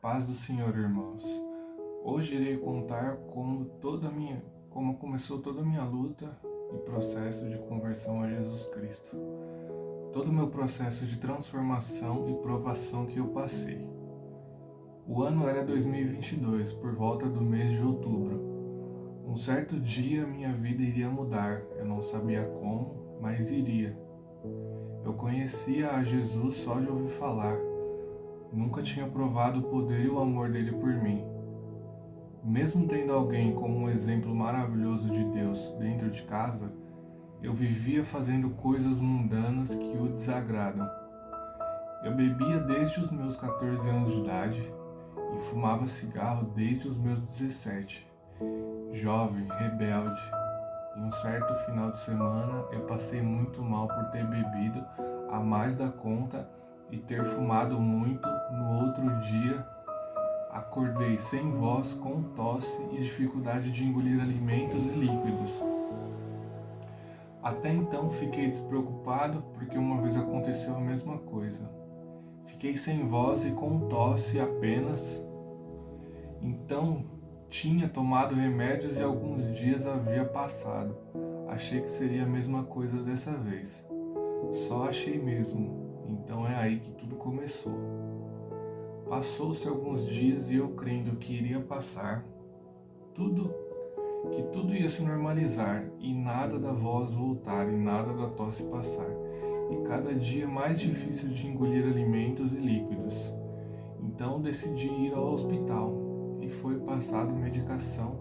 Paz do Senhor, irmãos. Hoje irei contar como começou toda a minha luta e processo de conversão a Jesus Cristo. Todo o meu processo de transformação e provação que eu passei. O ano era 2022, por volta do mês de outubro. Um certo dia minha vida iria mudar. Eu não sabia como, mas iria. Eu conhecia a Jesus só de ouvir falar. Nunca tinha provado o poder e o amor dele por mim. Mesmo tendo alguém como um exemplo maravilhoso de Deus dentro de casa, eu vivia fazendo coisas mundanas que o desagradam. Eu bebia desde os meus 14 anos de idade e fumava cigarro desde os meus 17. Jovem, rebelde. Em um certo final de semana eu passei muito mal por ter bebido a mais da conta e ter fumado muito. No outro dia, acordei sem voz, com tosse e dificuldade de engolir alimentos e líquidos. Até então fiquei despreocupado porque uma vez aconteceu a mesma coisa. Fiquei sem voz e com tosse apenas. Então tinha tomado remédios e alguns dias havia passado. Achei que seria a mesma coisa dessa vez. Só achei mesmo. Então é aí que tudo começou. Passou-se alguns dias e eu crendo que iria passar, que tudo ia se normalizar e nada da voz voltar e nada da tosse passar. E cada dia mais difícil de engolir alimentos e líquidos. Então decidi ir ao hospital e foi passado medicação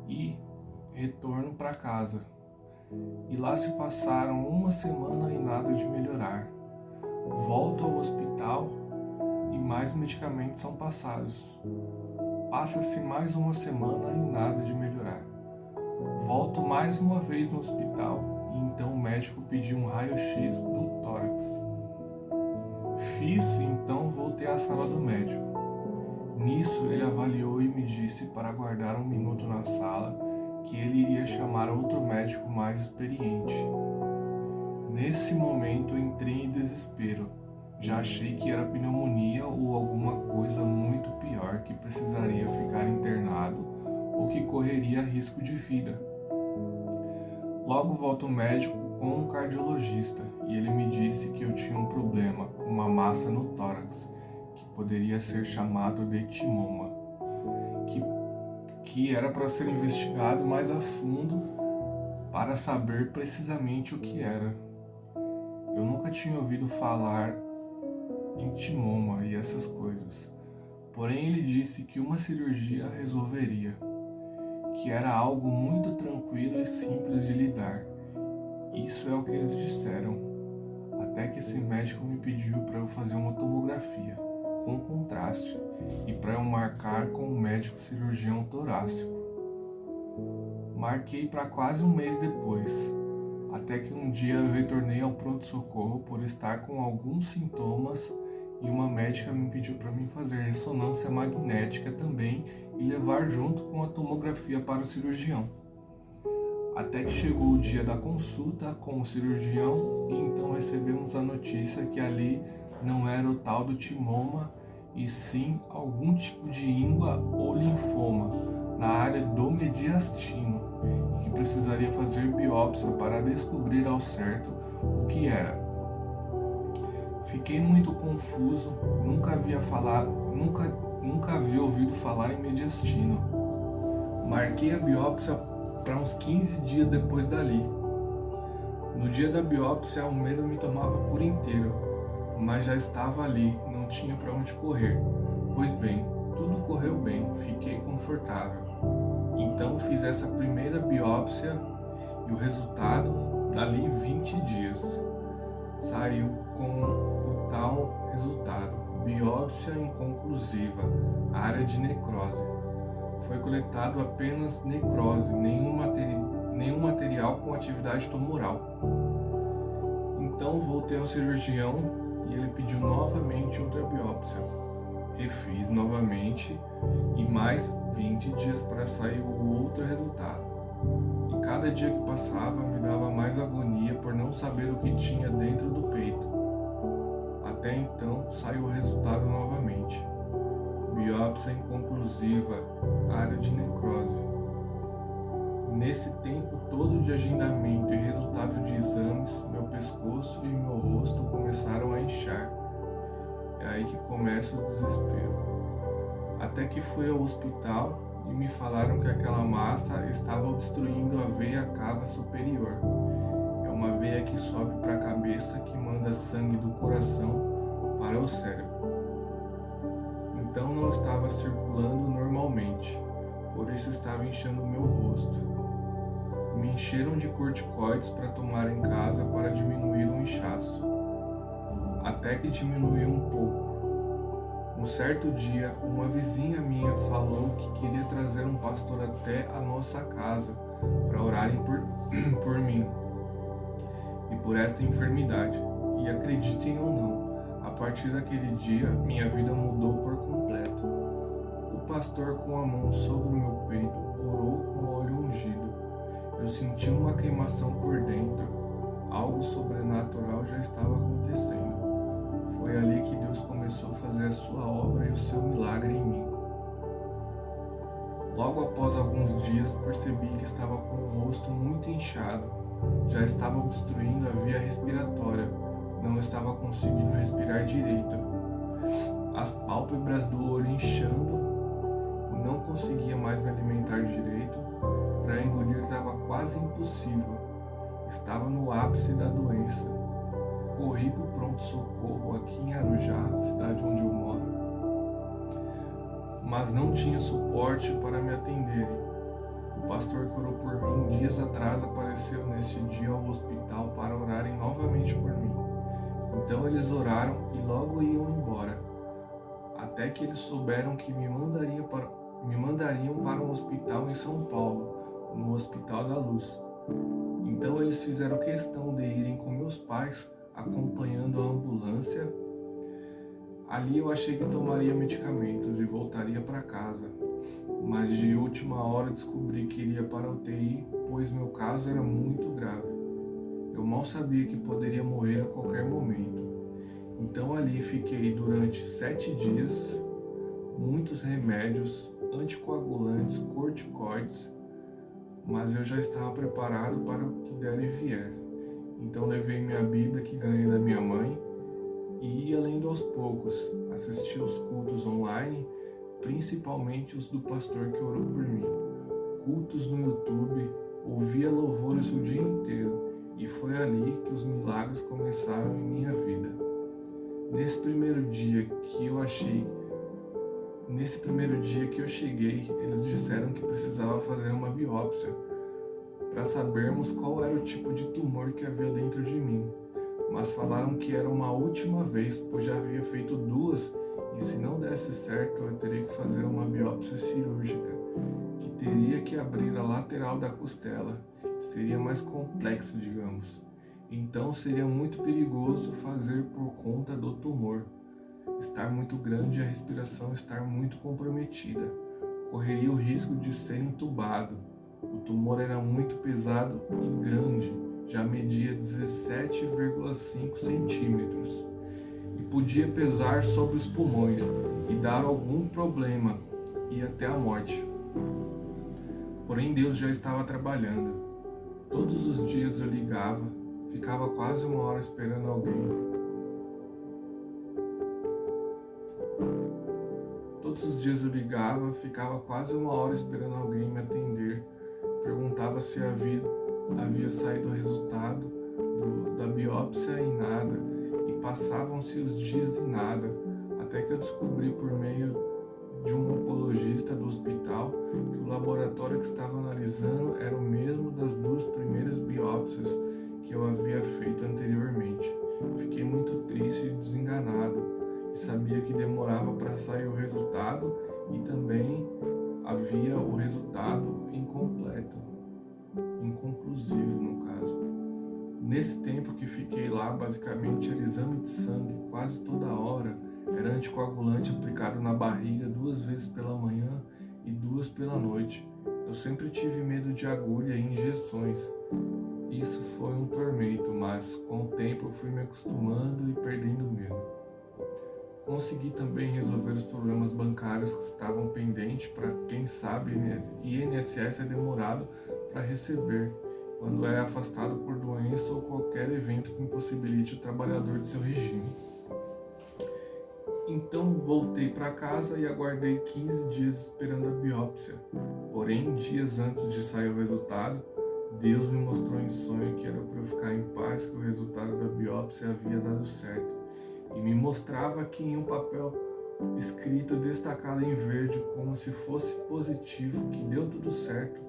e retorno para casa. E lá se passaram uma semana e nada de melhorar. Volto ao hospital e mais medicamentos são passados. Passa-se mais uma semana e nada de melhorar. Volto mais uma vez no hospital e então o médico pediu um raio-x do tórax. Fiz, então voltei à sala do médico. Nisso ele avaliou e me disse para aguardar um minuto na sala, que ele iria chamar outro médico mais experiente. Nesse momento entrei em desespero. Já achei que era pneumonia ou alguma coisa muito pior que precisaria ficar internado ou que correria risco de vida. Logo volto ao médico com um cardiologista e ele me disse que eu tinha um problema, uma massa no tórax, que poderia ser chamado de timoma, que era para ser investigado mais a fundo para saber precisamente o que era. Eu nunca tinha ouvido falar em timoma e essas coisas. Porém, ele disse que uma cirurgia resolveria, que era algo muito tranquilo e simples de lidar. Isso é o que eles disseram. Até que esse médico me pediu para eu fazer uma tomografia com contraste e para eu marcar com o médico cirurgião torácico. Marquei para quase um mês depois. Até que um dia eu retornei ao pronto-socorro por estar com alguns sintomas e uma médica me pediu para mim fazer ressonância magnética também e levar junto com a tomografia para o cirurgião. Até que chegou o dia da consulta com o cirurgião e então recebemos a notícia que ali não era o tal do timoma e sim algum tipo de íngua ou linfoma na área do mediastino e que precisaria fazer biópsia para descobrir ao certo o que era. Fiquei muito confuso, nunca havia ouvido falar em mediastino. Marquei a biópsia para uns 15 dias depois dali. No dia da biópsia o medo me tomava por inteiro, mas já estava ali, não tinha para onde correr. Pois bem, tudo correu bem, fiquei confortável. Então fiz essa primeira biópsia e o resultado, dali 20 dias, saiu com o tal resultado: biópsia inconclusiva, área de necrose. Foi coletado apenas necrose, nenhum material com atividade tumoral. Então voltei ao cirurgião e ele pediu novamente outra biópsia. Refiz novamente e mais 20 dias para sair o outro resultado. E cada dia que passava me dava mais agonia por não saber o que tinha dentro do peito. Até então saiu o resultado novamente. biópsia inconclusiva, área de necrose. Nesse tempo todo de agendamento e resultado de exames, meu pescoço e meu rosto começaram a inchar. É aí que começa o desespero. Até que fui ao hospital e me falaram que aquela massa estava obstruindo a veia cava superior. É uma veia que sobe para a cabeça que manda sangue do coração para o cérebro. Então não estava circulando normalmente, por isso estava inchando o meu rosto. Me encheram de corticoides para tomar em casa para diminuir o inchaço, até que diminuiu um pouco. Um certo dia, uma vizinha minha falou que queria trazer um pastor até a nossa casa para orarem por mim e por esta enfermidade. E acreditem ou não, a partir daquele dia, minha vida mudou por completo. O pastor, com a mão sobre o meu peito, orou com óleo ungido. Eu senti uma queimação por dentro. Algo sobrenatural já estava acontecendo. Foi ali que Deus começou a fazer a sua obra e o seu milagre em mim. Logo após alguns dias, percebi que estava com o rosto muito inchado. Já estava obstruindo a via respiratória. Não estava conseguindo respirar direito. As pálpebras do olho inchando. Não conseguia mais me alimentar direito. Para engolir estava quase impossível. Estava no ápice da doença. Corri para o pronto-socorro aqui em Arujá, cidade onde eu moro, mas não tinha suporte para me atenderem. O pastor que orou por mim dias atrás apareceu nesse dia ao hospital para orarem novamente por mim. Então eles oraram e logo iam embora, até que eles souberam que me mandariam para um hospital em São Paulo, no Hospital da Luz. Então eles fizeram questão de irem com meus pais, acompanhando a ambulância. Ali eu achei que tomaria medicamentos e voltaria para casa, mas de última hora descobri que iria para a UTI, pois meu caso era muito grave. Eu mal sabia que poderia morrer a qualquer momento. Então ali fiquei durante 7 dias, muitos remédios, anticoagulantes, corticoides, mas eu já estava preparado para o que der e vier. Então levei minha Bíblia que ganhei da minha mãe e ia lendo aos poucos. Assisti aos cultos online, principalmente os do pastor que orou por mim. Cultos no YouTube, ouvia louvores o dia inteiro e foi ali que os milagres começaram em minha vida. Nesse primeiro dia que eu cheguei, eles disseram que precisava fazer uma biópsia para sabermos qual era o tipo de tumor que havia dentro de mim, mas falaram que era uma última vez, pois já havia feito 2 e se não desse certo eu teria que fazer uma biópsia cirúrgica, que teria que abrir a lateral da costela, seria mais complexo, digamos. Então seria muito perigoso fazer por conta do tumor estar muito grande e a respiração estar muito comprometida. Correria o risco de ser entubado. O tumor era muito pesado e grande, já media 17,5 centímetros e podia pesar sobre os pulmões e dar algum problema e até a morte. Porém Deus já estava trabalhando. Todos os dias eu ligava, ficava quase 1 hora esperando alguém. Todos os dias eu ligava, ficava quase 1 hora esperando alguém me atender. Perguntava se havia saído o resultado da biópsia e nada. E passavam-se os dias e nada. Até que eu descobri por meio de um oncologista do hospital que o laboratório que estava analisando era o mesmo das 2 primeiras biópsias que eu havia feito anteriormente. Fiquei muito triste e desenganado. Sabia que demorava para sair o resultado e também havia o resultado incompleto, inconclusivo no caso. Nesse tempo que fiquei lá, basicamente era exame de sangue quase toda hora, era anticoagulante aplicado na barriga 2 vezes pela manhã e 2 pela noite. Eu sempre tive medo de agulha e injeções. Isso foi um tormento, mas com o tempo eu fui me acostumando e perdendo medo. Consegui também resolver os problemas bancários honorários que estavam pendentes para quem sabe, INSS é demorado para receber quando é afastado por doença ou qualquer evento que impossibilite o trabalhador de seu regime. Então voltei para casa e aguardei 15 dias esperando a biópsia. Porém, dias antes de sair o resultado, Deus me mostrou em sonho que era para eu ficar em paz, que o resultado da biópsia havia dado certo. E me mostrava que em um papel escrito destacado em verde, como se fosse positivo, que deu tudo certo.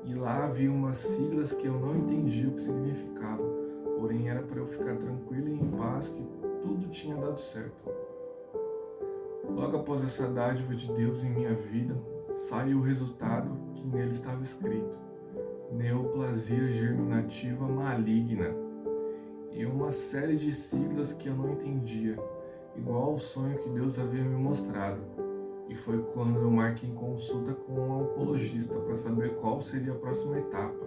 E lá havia umas siglas que eu não entendia o que significava. Porém, era para eu ficar tranquilo e em paz, que tudo tinha dado certo. Logo após essa dádiva de Deus em minha vida, saiu o resultado que nele estava escrito: neoplasia germinativa maligna, e uma série de siglas que eu não entendia, igual ao sonho que Deus havia me mostrado. E foi quando eu marquei consulta com um oncologista para saber qual seria a próxima etapa,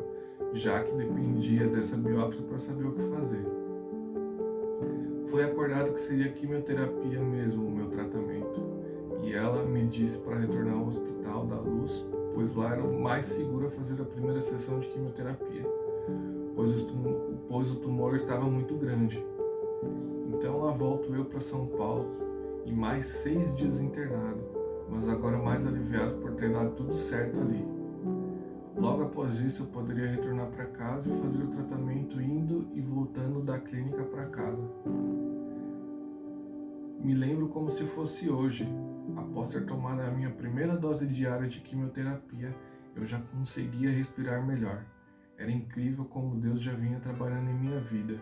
já que dependia dessa biópsia para saber o que fazer. Foi acordado que seria quimioterapia mesmo o meu tratamento, e ela me disse para retornar ao Hospital da Luz, pois lá era o mais seguro a fazer a primeira sessão de quimioterapia, pois o tumor estava muito grande. Então lá volto eu para São Paulo e mais 6 dias internado, mas agora mais aliviado por ter dado tudo certo ali. Logo após isso eu poderia retornar para casa e fazer o tratamento indo e voltando da clínica para casa. Me lembro como se fosse hoje. Após ter tomado a minha primeira dose diária de quimioterapia, eu já conseguia respirar melhor. Era incrível como Deus já vinha trabalhando em minha vida.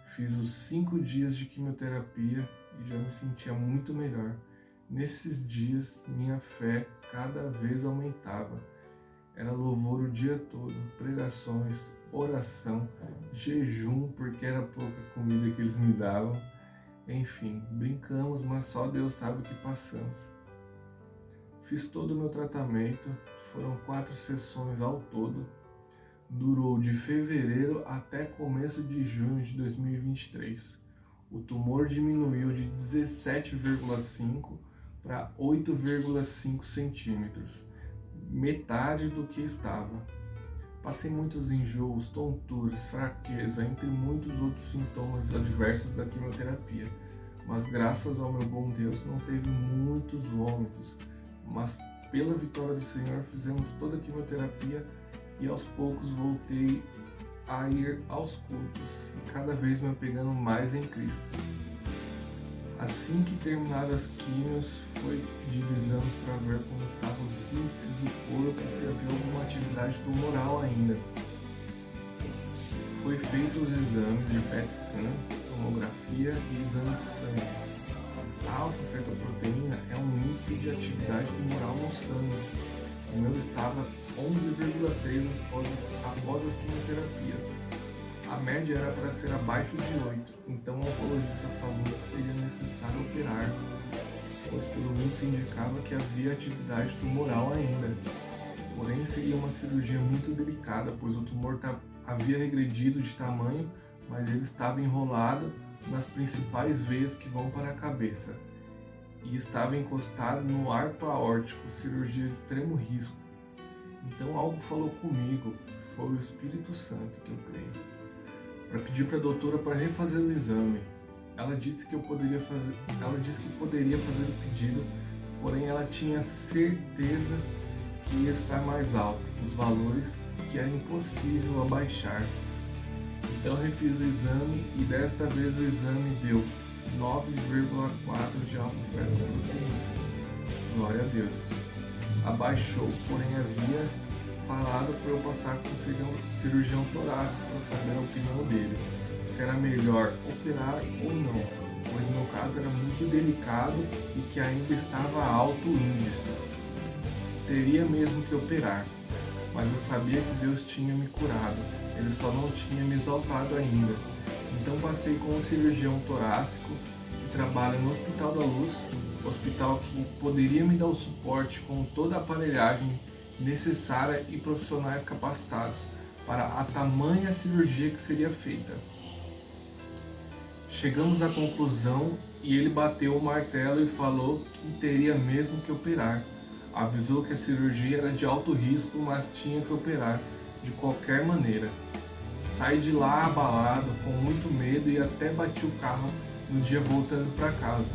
Fiz os 5 dias de quimioterapia e já me sentia muito melhor. Nesses dias, minha fé cada vez aumentava. Era louvor o dia todo, pregações, oração, jejum, porque era pouca comida que eles me davam. Enfim, brincamos, mas só Deus sabe o que passamos. Fiz todo o meu tratamento, foram 4 sessões ao todo. Durou de fevereiro até começo de junho de 2023. O tumor diminuiu de 17,5 para 8,5 centímetros, metade do que estava. Passei muitos enjoos, tonturas, fraqueza, entre muitos outros sintomas adversos da quimioterapia. Mas graças ao meu bom Deus não teve muitos vômitos. Mas pela vitória do Senhor fizemos toda a quimioterapia e aos poucos voltei a ir aos cultos e cada vez me apegando mais em Cristo. Assim que terminadas as químios, foi pedido exames para ver como estavam os índices do corpo e se havia alguma atividade tumoral ainda. Foi feito os exames de PET scan, tomografia e exame de sangue. A alfa-fetoproteína é um índice de atividade tumoral no sangue. O meu estava 11,3 após as quimioterapias. A média era para ser abaixo de 8, então o oncologista falou que seria necessário operar, pois pelo índice indicava que havia atividade tumoral ainda. Porém, seria uma cirurgia muito delicada, pois o tumor havia regredido de tamanho, mas ele estava enrolado nas principais veias que vão para a cabeça e estava encostado no arco aórtico, cirurgia de extremo risco. Então algo falou comigo, foi o Espírito Santo, que eu creio, para pedir para a doutora para refazer o exame. Ela disse que poderia fazer o pedido, porém ela tinha certeza que ia estar mais alto, os valores que era impossível abaixar. Então eu refiz o exame e desta vez o exame deu 9,4 de alfa-fetoproteína. Glória a Deus. Abaixou, porém havia falado para eu passar com o cirurgião torácico para saber a opinião dele, se era melhor operar ou não, pois no meu caso era muito delicado e que ainda estava alto o índice. Teria mesmo que operar, mas eu sabia que Deus tinha me curado, ele só não tinha me exaltado ainda. Então passei com um cirurgião torácico que trabalha no Hospital da Luz, hospital que poderia me dar o suporte com toda a aparelhagem necessária e profissionais capacitados para a tamanha cirurgia que seria feita. Chegamos à conclusão e ele bateu o martelo e falou que teria mesmo que operar. Avisou que a cirurgia era de alto risco, mas tinha que operar de qualquer maneira. Saí de lá abalado, com muito medo e até bati o carro no dia voltando para casa.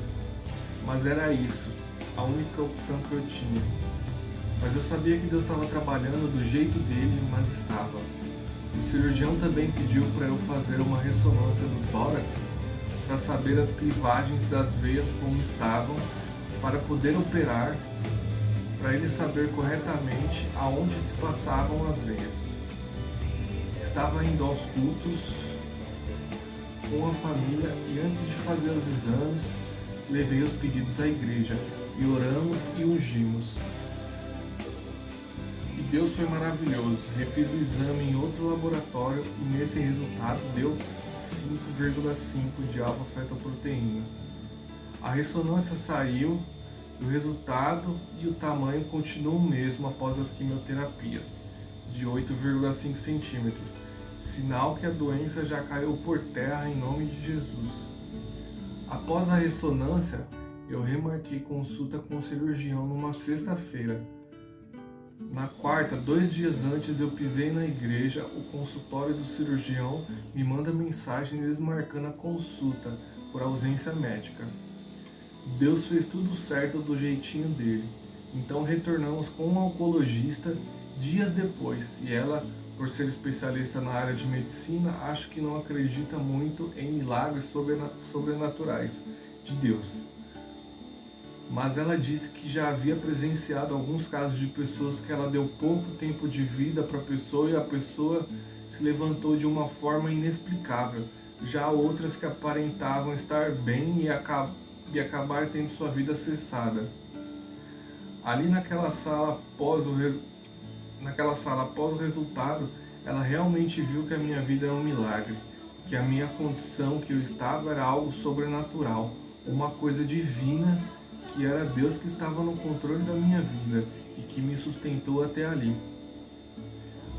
Mas era isso, a única opção que eu tinha. Mas eu sabia que Deus estava trabalhando do jeito dele, mas estava. O cirurgião também pediu para eu fazer uma ressonância do tórax para saber as clivagens das veias como estavam, para poder operar, para ele saber corretamente aonde se passavam as veias. Estava indo aos cultos com a família e antes de fazer os exames, levei os pedidos à igreja e oramos e ungimos. E Deus foi maravilhoso. Refiz o exame em outro laboratório e nesse resultado deu 5,5 de alfa-fetoproteína. A ressonância saiu e o resultado e o tamanho continuam o mesmo após as quimioterapias, de 8,5 centímetros, sinal que a doença já caiu por terra em nome de Jesus. Após a ressonância, eu remarquei consulta com o cirurgião numa sexta-feira. Na quarta, 2 dias antes, eu pisei na igreja, o consultório do cirurgião me manda mensagem desmarcando a consulta por ausência médica. Deus fez tudo certo do jeitinho dele. Então retornamos com uma oncologista dias depois e ela, por ser especialista na área de medicina, acho que não acredita muito em milagres sobrenaturais de Deus. Mas ela disse que já havia presenciado alguns casos de pessoas que ela deu pouco tempo de vida para a pessoa e a pessoa se levantou de uma forma inexplicável. Já outras que aparentavam estar bem e acabar tendo sua vida cessada. Ali naquela sala após o resultado, ela realmente viu que a minha vida era um milagre, que a minha condição que eu estava era algo sobrenatural, uma coisa divina, que era Deus que estava no controle da minha vida e que me sustentou até ali.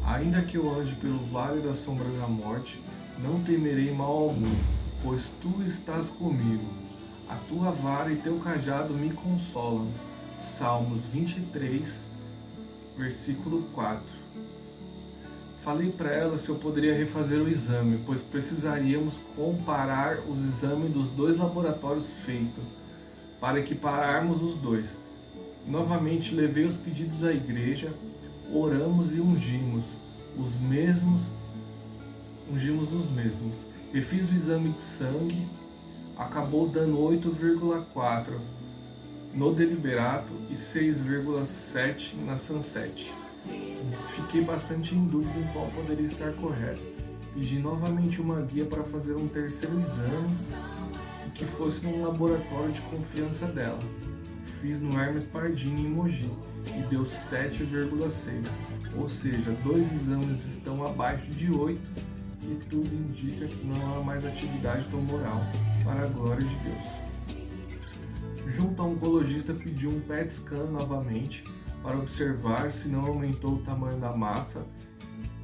Ainda que eu ande pelo vale da sombra da morte, não temerei mal algum, pois tu estás comigo. A tua vara e teu cajado me consolam. Salmos 23, versículo 4. Falei para ela se eu poderia refazer o exame, pois precisaríamos comparar os exames dos 2 laboratórios feitos, para equipararmos os 2. Novamente levei os pedidos à igreja, oramos e ungimos os mesmos. Refiz o exame de sangue, acabou dando 8,4 no deliberato e 6,7 na Sunset. Fiquei bastante em dúvida em qual poderia estar correto. Pedi novamente uma guia para fazer um terceiro exame que fosse num laboratório de confiança dela. Fiz no Hermes Pardini em Mogi e deu 7,6, ou seja, 2 exames estão abaixo de 8 e tudo indica que não há mais atividade tumoral, para a glória de Deus. Junto ao oncologista pediu um PET scan novamente para observar se não aumentou o tamanho da massa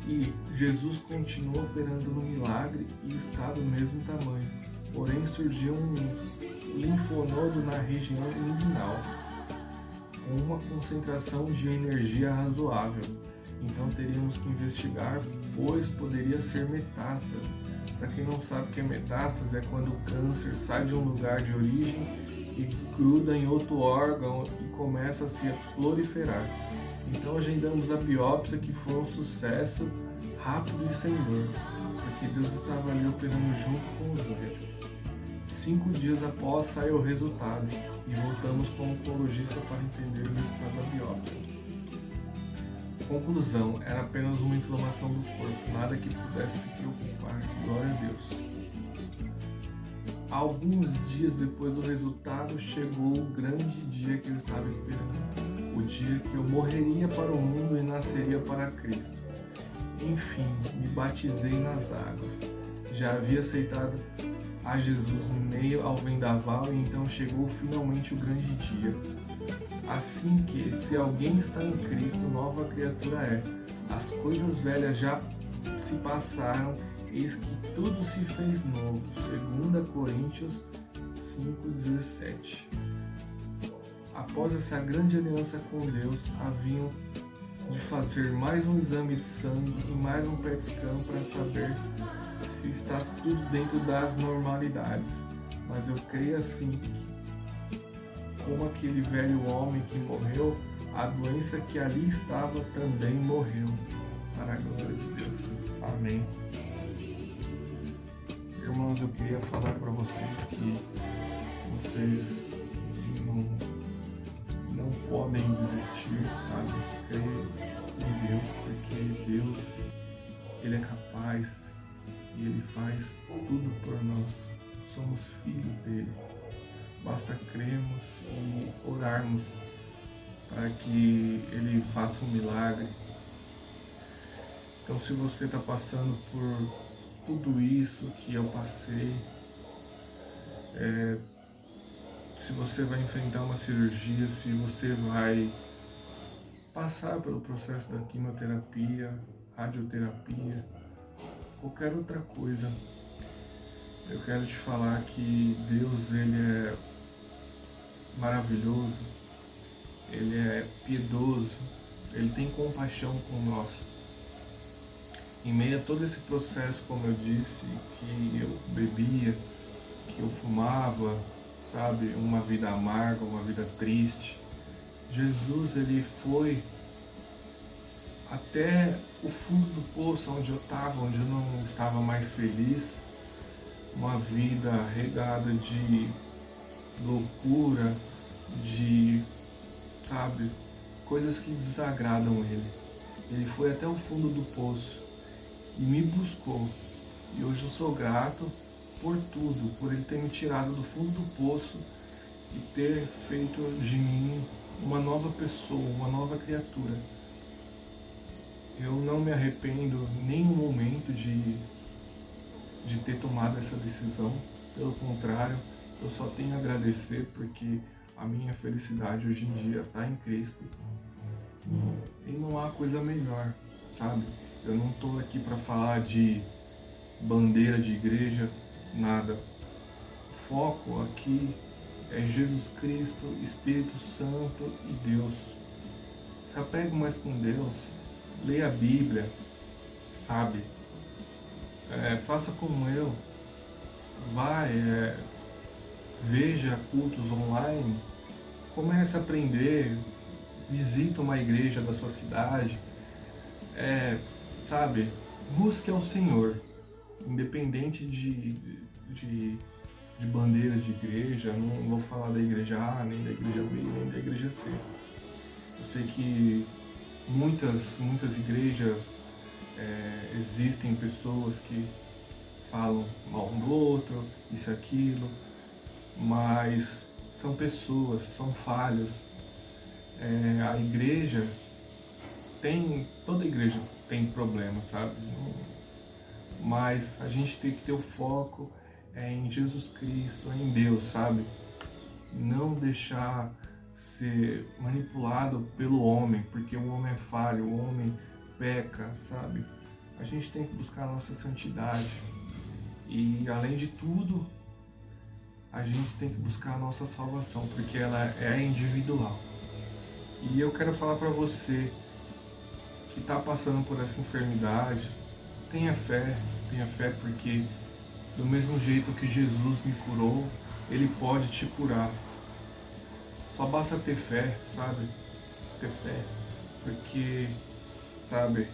e Jesus continua operando no milagre e está do mesmo tamanho. Porém, surgiu um linfonodo na região inguinal, com uma concentração de energia razoável. Então teríamos que investigar, pois poderia ser metástase. Para quem não sabe o que é metástase, é quando o câncer sai de um lugar de origem e gruda em outro órgão e começa a se proliferar. Então agendamos a biópsia, que foi um sucesso rápido e sem dor, porque Deus estava ali operando junto com os médicos. 5 dias após saiu o resultado e voltamos com o oncologista para entender o resultado da biópsia. Conclusão, era apenas uma inflamação do corpo, nada que pudesse se preocupar, glória a Deus. Alguns dias depois do resultado, chegou o grande dia que eu estava esperando, o dia que eu morreria para o mundo e nasceria para Cristo. Enfim, me batizei nas águas. Já havia aceitado a Jesus no meio ao vendaval e então chegou finalmente o grande dia. Assim que, se alguém está em Cristo, nova criatura é. As coisas velhas já se passaram, eis que tudo se fez novo. 2 Coríntios 5, 5:17. Após essa grande aliança com Deus, haviam de fazer mais um exame de sangue e mais um PET scan para saber se está tudo dentro das normalidades. Mas eu creio assim, como aquele velho homem que morreu, a doença que ali estava também morreu. Para a glória de Deus. Amém. Irmãos, eu queria falar para vocês que vocês não podem desistir, sabe? Crer em Deus, porque Deus, Ele é capaz e Ele faz tudo por nós. Somos filhos dele. Basta crermos e orarmos para que Ele faça um milagre. Então, se você está passando por tudo isso que eu passei, se você vai enfrentar uma cirurgia, se você vai passar pelo processo da quimioterapia, radioterapia, qualquer outra coisa, eu quero te falar que Deus, Ele é maravilhoso, Ele é piedoso, Ele tem compaixão com nós. Em meio a todo esse processo, como eu disse, que eu bebia, que eu fumava, sabe, uma vida amarga, uma vida triste, Jesus, Ele foi até o fundo do poço onde eu estava, onde eu não estava mais feliz, uma vida regada de loucura, de, sabe, coisas que desagradam Ele. Ele foi até o fundo do poço e me buscou. E hoje eu sou grato por tudo, por Ele ter me tirado do fundo do poço e ter feito de mim uma nova pessoa, uma nova criatura. Eu não me arrependo nem um momento de ter tomado essa decisão. Pelo contrário, eu só tenho a agradecer, porque a minha felicidade hoje em dia está em Cristo. E não há coisa melhor, sabe? Eu não estou aqui para falar de bandeira de igreja, nada. O foco aqui é Jesus Cristo, Espírito Santo e Deus. Se apegue mais com Deus, leia a Bíblia, sabe? Faça como eu, vai, veja cultos online, comece a aprender, visita uma igreja da sua cidade, sabe? Busque ao Senhor, independente de bandeira de igreja. Não vou falar da igreja A, nem da igreja B, nem da igreja C. Eu sei que muitas igrejas, existem pessoas que falam mal um do outro, isso e aquilo, mas são pessoas, são falhos. A igreja toda igreja tem problemas, sabe? Mas a gente tem que ter o foco em Jesus Cristo, em Deus, sabe? Não deixar ser manipulado pelo homem, porque o homem é falho, o homem peca, sabe? A gente tem que buscar a nossa santidade. E além de tudo, a gente tem que buscar a nossa salvação, porque ela é individual. E eu quero falar para você que está passando por essa enfermidade, tenha fé porque do mesmo jeito que Jesus me curou, Ele pode te curar. Só basta ter fé, sabe? Ter fé. Porque, sabe,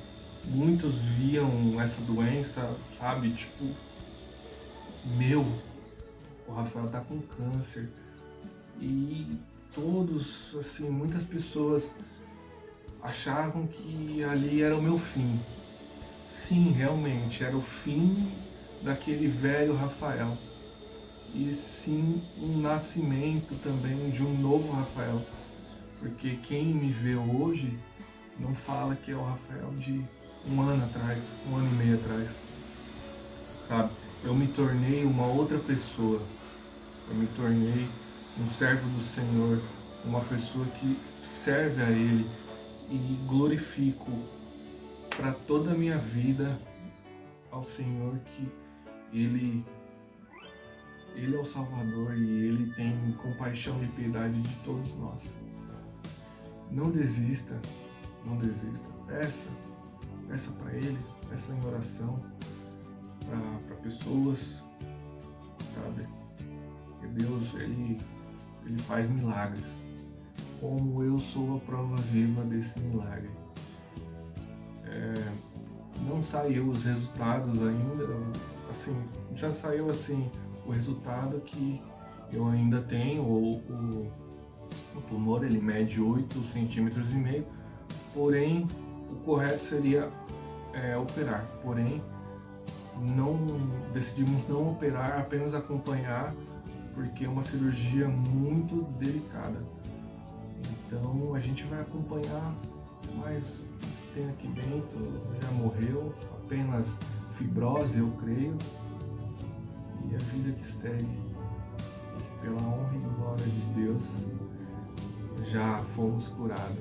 muitos viam essa doença, sabe, tipo, o Rafael tá com câncer. E todos, assim, muitas pessoas achavam que ali era o meu fim. Sim, realmente, era o fim daquele velho Rafael. E sim, um nascimento também de um novo Rafael. Porque quem me vê hoje não fala que é o Rafael de um ano atrás, um ano e meio atrás. Sabe? Eu me tornei uma outra pessoa. Eu me tornei um servo do Senhor, uma pessoa que serve a Ele, e glorifico para toda a minha vida ao Senhor, que Ele Ele é o Salvador e Ele tem compaixão e piedade de todos nós. Não desista, não desista. Peça para Ele, peça em oração para pessoas, sabe? Que Deus, Ele faz milagres. Como eu sou a prova viva desse milagre. Não saiu os resultados ainda, assim, já saiu assim o resultado que eu ainda tenho, o tumor ele mede 8,5 centímetros, porém o correto seria operar, porém decidimos não operar, apenas acompanhar, porque é uma cirurgia muito delicada. Então a gente vai acompanhar, mas tem aqui dentro já morreu, apenas fibrose, eu creio, e a vida que segue. E pela honra e glória de Deus, já fomos curados.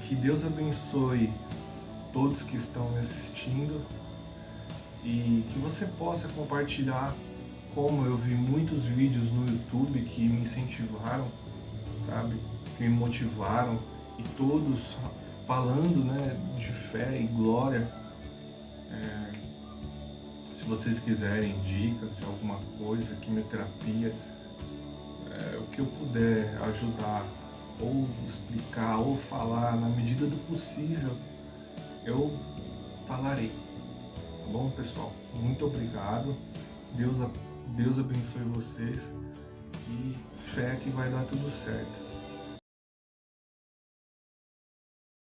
Que Deus abençoe todos que estão me assistindo e que você possa compartilhar, como eu vi muitos vídeos no YouTube que me incentivaram, sabe, que me motivaram, e todos falando, né, de fé e glória. Se vocês quiserem dicas de alguma coisa, quimioterapia, o que eu puder ajudar, ou explicar, ou falar, na medida do possível, eu falarei. Tá bom, pessoal? Muito obrigado. Deus abençoe vocês e fé que vai dar tudo certo.